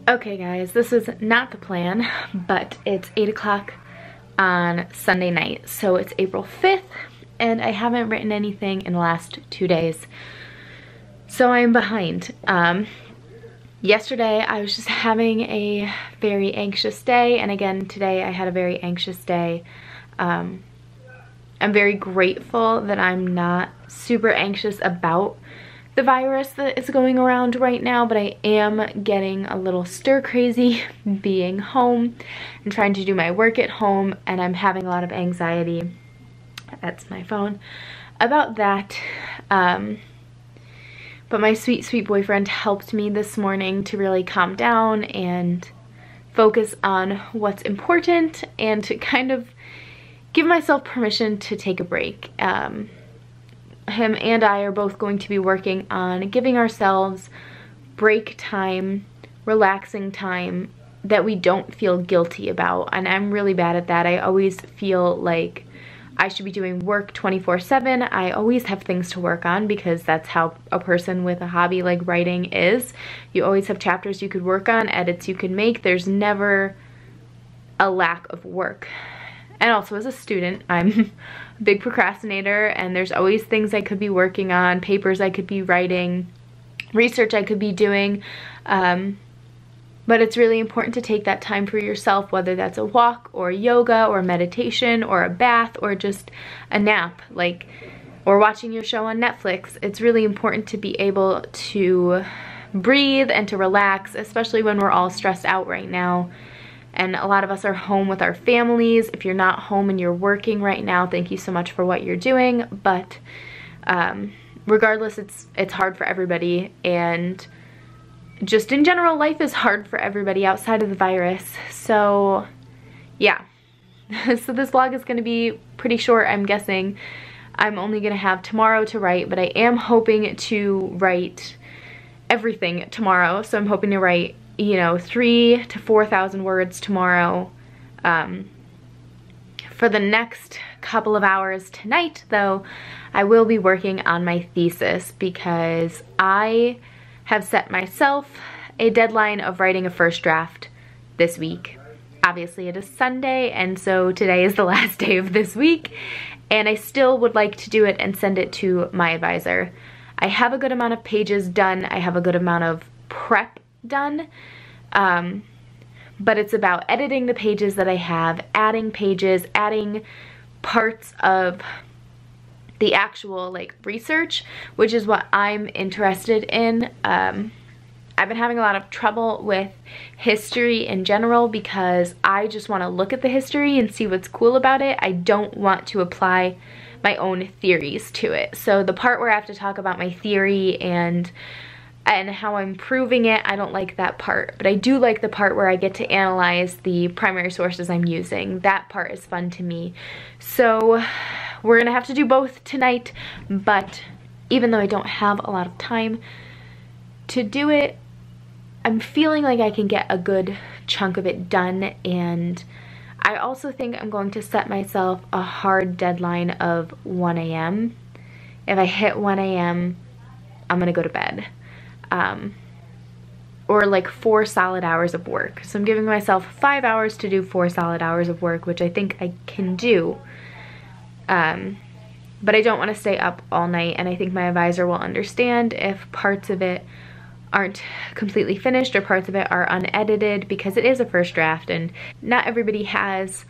Okay guys, this is not the plan, but it's 8 o'clock on Sunday night. So it's April 5th and I haven't written anything in the last 2 days. So I'm behind. Yesterday I was just having a very anxious day, and again today I had a very anxious day. I'm very grateful that I'm not super anxious about the virus that is going around right now, but I am getting a little stir crazy being home and trying to do my work at home, and I'm having a lot of anxiety, that's my phone, about that. But my sweet boyfriend helped me this morning to really calm down and focus on what's important and to kind of give myself permission to take a break. Him and I are both going to be working on giving ourselves break time, relaxing time that we don't feel guilty about. And I'm really bad at that. I always feel like I should be doing work 24/7. I always have things to work on because that's how a person with a hobby like writing is. You always have chapters you could work on, edits you could make. There's never a lack of work. And also as a student, I'm a big procrastinator, and there's always things I could be working on, papers I could be writing, research I could be doing. But it's really important to take that time for yourself, whether that's a walk or yoga or meditation or a bath or just a nap, or watching your show on Netflix. It's really important to be able to breathe and to relax, especially when we're all stressed out right now. And a lot of us are home with our families. If you're not home and you're working right now, thank you so much for what you're doing. But regardless, it's hard for everybody. And just in general, life is hard for everybody outside of the virus. So yeah. So this vlog is going to be pretty short, I'm guessing. I'm only going to have tomorrow to write, but I am hoping to write everything tomorrow. So I'm hoping to write, 3,000 to 4,000 words tomorrow. For the next couple of hours tonight, though, I will be working on my thesis because I have set myself a deadline of writing a first draft this week. Obviously it is Sunday, and so today is the last day of this week, and I still would like to do it and send it to my advisor. I have a good amount of pages done. I have a good amount of prep done, but it's about editing the pages that I have, adding pages, adding parts of the actual research, which is what I'm interested in. I've been having a lot of trouble with history in general because I just want to look at the history and see what's cool about it. I don't want to apply my own theories to it. So the part where I have to talk about my theory and how I'm proving it, I don't like that part. But I do like the part where I get to analyze the primary sources I'm using. That part is fun to me. So we're gonna have to do both tonight, but even though I don't have a lot of time to do it, I'm feeling like I can get a good chunk of it done. And I also think I'm going to set myself a hard deadline of 1 a.m. If I hit 1 a.m., I'm gonna go to bed. Or 4 solid hours of work. So I'm giving myself 5 hours to do 4 solid hours of work, which I think I can do. But I don't want to stay up all night, and I think my advisor will understand if parts of it aren't completely finished or parts of it are unedited, because it is a first draft and not everybody has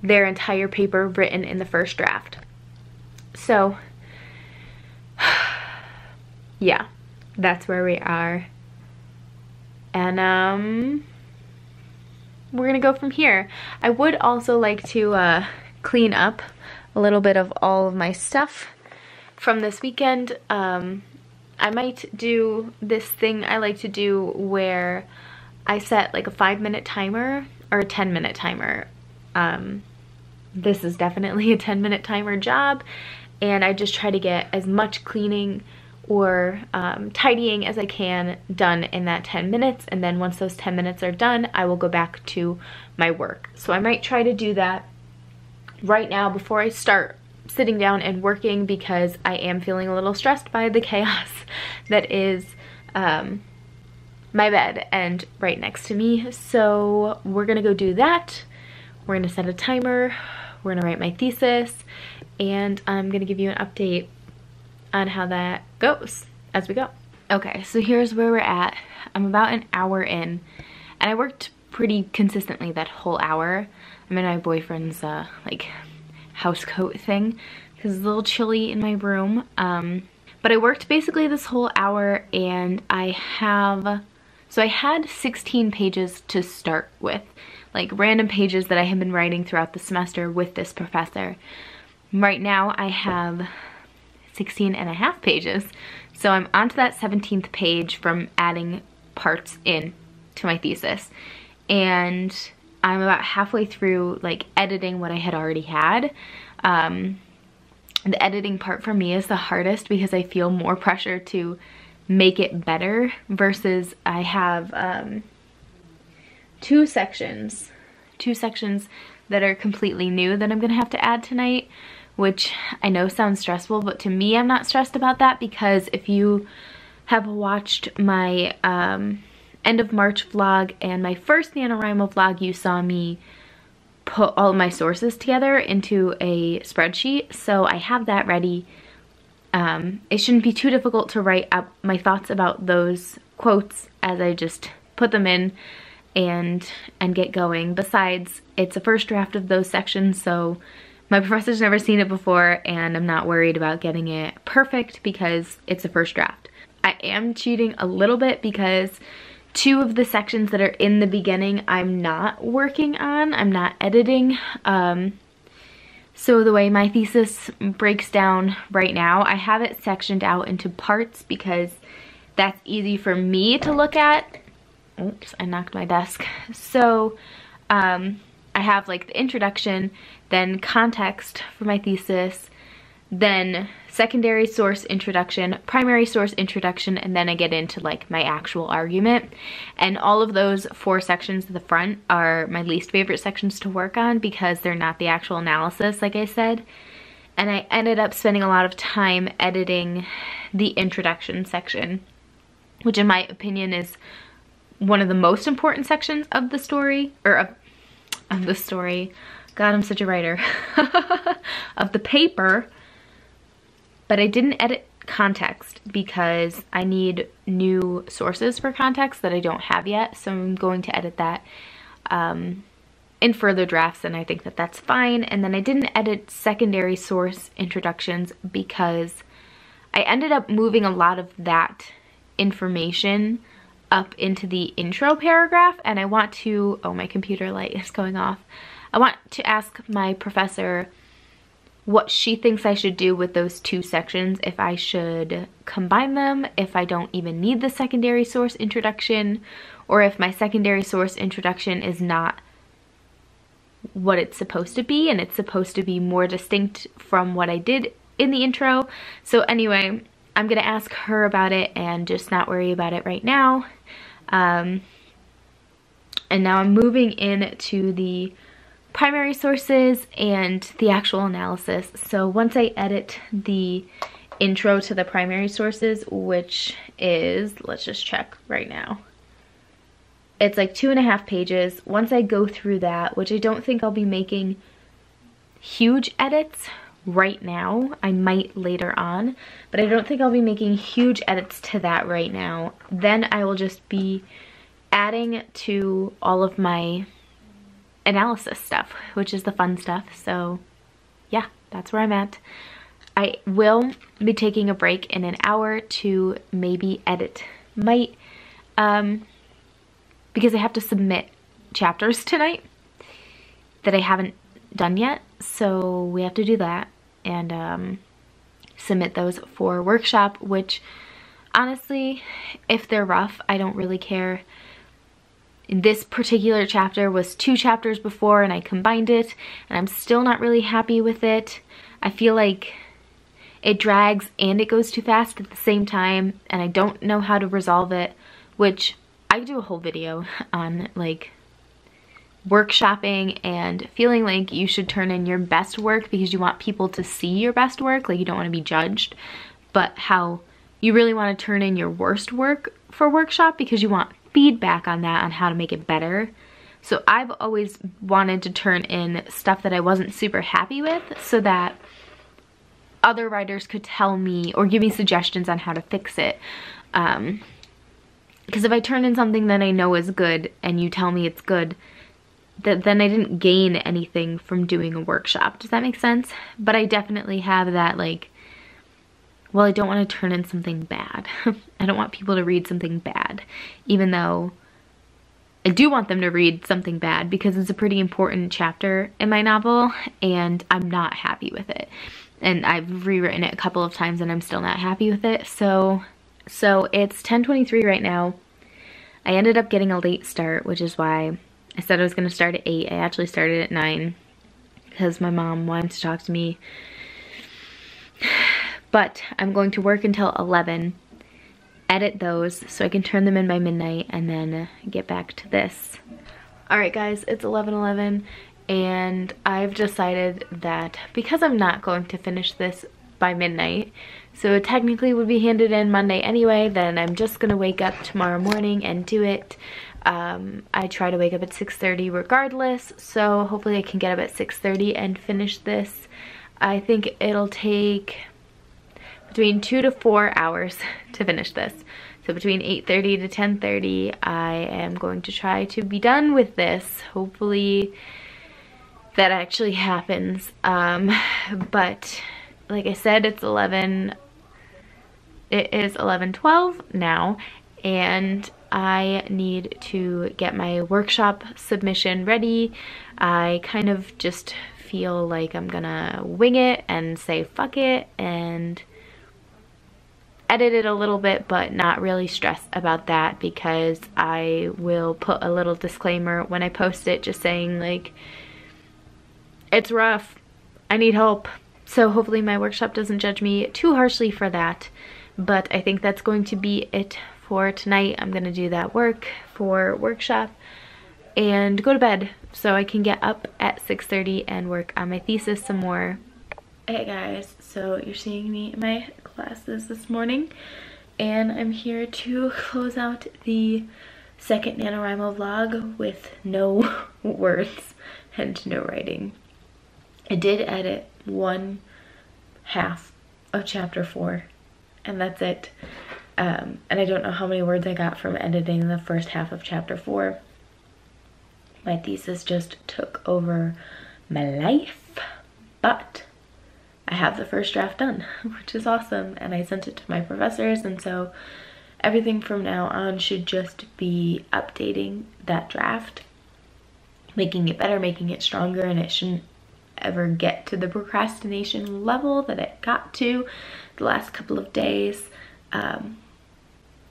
their entire paper written in the first draft. So yeah, that's where we are. And we're gonna go from here. I would also like to clean up a little bit of all of my stuff from this weekend. I might do this thing I like to do where I set a 5-minute timer or a 10-minute timer. This is definitely a 10-minute timer job, and I just try to get as much cleaning or tidying as I can done in that 10 minutes, and then once those 10 minutes are done, I will go back to my work. So I might try to do that right now before I start sitting down and working, because I am feeling a little stressed by the chaos that is my bed and right next to me. So we're gonna go do that. We're gonna set a timer. We're gonna write my thesis, and I'm gonna give you an update on how that goes as we go. Okay, so here's where we're at. I'm about an hour in, and I worked pretty consistently that whole hour. I'm in my boyfriend's like house coat thing because it's a little chilly in my room. But I worked basically this whole hour, and I had 16 pages to start with, like random pages that I have been writing throughout the semester with this professor. Right now I have 16 and a half pages. So I'm onto that 17th page from adding parts in to my thesis. And I'm about halfway through like editing what I had already had. The editing part for me is the hardest because I feel more pressure to make it better versus I have two sections that are completely new that I'm gonna have to add tonight, which I know sounds stressful, but to me I'm not stressed about that because if you have watched my end of March vlog and my first NaNoWriMo vlog, you saw me put all of my sources together into a spreadsheet, so I have that ready. It shouldn't be too difficult to write up my thoughts about those quotes as I just put them in and get going. Besides, it's a first draft of those sections, so my professor's never seen it before and I'm not worried about getting it perfect because it's a first draft. I am cheating a little bit because two of the sections that are in the beginning I'm not working on, I'm not editing. So the way my thesis breaks down right now, I have it sectioned out into parts because that's easy for me to look at. Oops, I knocked my desk. So I have like the introduction, then context for my thesis, then secondary source introduction, primary source introduction, and then I get into like my actual argument. And all of those 4 sections at the front are my least favorite sections to work on because they're not the actual analysis, like I said. And I ended up spending a lot of time editing the introduction section, which in my opinion is one of the most important sections of the story, or of the story. God, I'm such a writer. Of the paper. But I didn't edit context because I need new sources for context that I don't have yet. So I'm going to edit that in further drafts, and I think that that's fine. And then I didn't edit secondary source introductions because I ended up moving a lot of that information up into the intro paragraph, and I want to, oh, my computer light is going off. I want to ask my professor what she thinks I should do with those 2 sections, if I should combine them, if I don't even need the secondary source introduction, or if my secondary source introduction is not what it's supposed to be and it's supposed to be more distinct from what I did in the intro. So anyway, I'm gonna ask her about it and just not worry about it right now. And now I'm moving into the primary sources and the actual analysis. So once I edit the intro to the primary sources, which is, let's just check right now, it's like 2.5 pages. Once I go through that, which I don't think I'll be making huge edits right now, I might later on, but I don't think I'll be making huge edits to that right now. Then I will just be adding to all of my analysis stuff, which is the fun stuff. So yeah, that's where I'm at. I will be taking a break in an hour to maybe edit. Because I have to submit chapters tonight that I haven't done yet. So we have to do that and submit those for workshop, which honestly, if they're rough, I don't really care. This particular chapter was 2 chapters before and I combined it, and I'm still not really happy with it. I feel like it drags and it goes too fast at the same time, and I don't know how to resolve it, which I do a whole video on like workshopping and feeling like you should turn in your best work because you want people to see your best work, like you don't want to be judged, but how you really want to turn in your worst work for workshop because you want feedback on that, on how to make it better. So I've always wanted to turn in stuff that I wasn't super happy with so that other writers could tell me or give me suggestions on how to fix it. Because if I turn in something that I know is good and you tell me it's good, then I didn't gain anything from doing a workshop. Does that make sense? But I definitely have that, like, well, I don't want to turn in something bad. I don't want people to read something bad, even though I do want them to read something bad because it's a pretty important chapter in my novel and I'm not happy with it. And I've rewritten it a couple of times and I'm still not happy with it. So it's 10:23 right now. I ended up getting a late start, which is why I said I was going to start at 8. I actually started at 9 because my mom wanted to talk to me. But I'm going to work until 11, edit those so I can turn them in by midnight, and then get back to this. Alright guys, it's 11:11 and I've decided that because I'm not going to finish this by midnight, so it technically would be handed in Monday anyway, then I'm just gonna wake up tomorrow morning and do it. I try to wake up at 6:30 regardless, so hopefully I can get up at 6:30 and finish this. I think it'll take between 2 to 4 hours to finish this. So between 8:30 to 10:30, I am going to try to be done with this. Hopefully that actually happens. But like I said, it is 11:12 now, and I need to get my workshop submission ready. I kind of just feel like I'm gonna wing it and say fuck it and edit it a little bit, but not really stress about that because I will put a little disclaimer when I post it just saying like, it's rough, I need help. So hopefully my workshop doesn't judge me too harshly for that, but I think that's going to be it for tonight. I'm gonna do that work for workshop and go to bed so I can get up at 6:30 and work on my thesis some more. Hey guys, so you're seeing me in my classes this morning, and I'm here to close out the second NaNoWriMo vlog with no words and no writing. I did edit 1/2 of chapter 4, and that's it. And I don't know how many words I got from editing the first half of chapter 4. My thesis just took over my life, but I have the first draft done, which is awesome, and I sent it to my professors, and so everything from now on should just be updating that draft, making it better, making it stronger, and it shouldn't ever get to the procrastination level that it got to the last couple of days.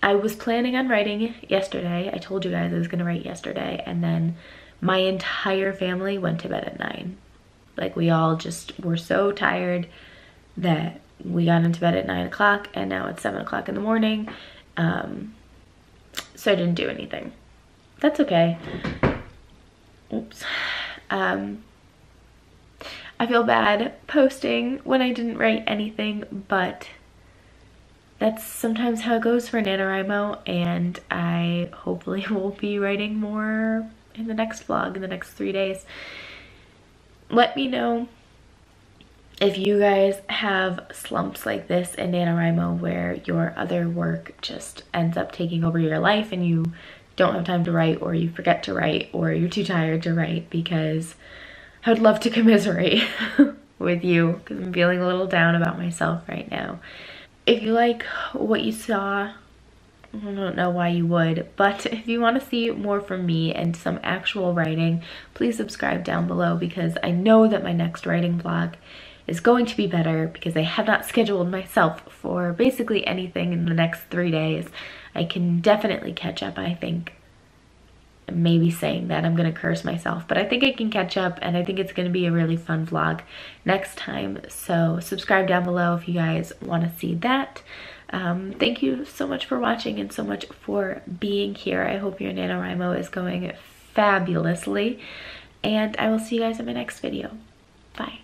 I was planning on writing yesterday. I told you guys I was gonna write yesterday, and then my entire family went to bed at 9. Like, we all just were so tired that we got into bed at 9 o'clock, and now it's 7 o'clock in the morning. So I didn't do anything. That's okay. Oops. I feel bad posting when I didn't write anything, but that's sometimes how it goes for NaNoWriMo, and I hopefully will be writing more in the next vlog in the next 3 days. Let me know if you guys have slumps like this in NaNoWriMo where your other work just ends up taking over your life and you don't have time to write, or you forget to write, or you're too tired to write, because I would love to commiserate with you because I'm feeling a little down about myself right now. If you like what you saw, I don't know why you would, but if you want to see more from me and some actual writing, please subscribe down below, because I know that my next writing vlog is going to be better because I have not scheduled myself for basically anything in the next 3 days. I can definitely catch up, I think. Maybe saying that, I'm gonna curse myself, but I think I can catch up, and I think it's gonna be a really fun vlog next time. So subscribe down below if you guys want to see that. Thank you so much for watching and so much for being here. I hope your NaNoWriMo is going fabulously, and I will see you guys in my next video. Bye.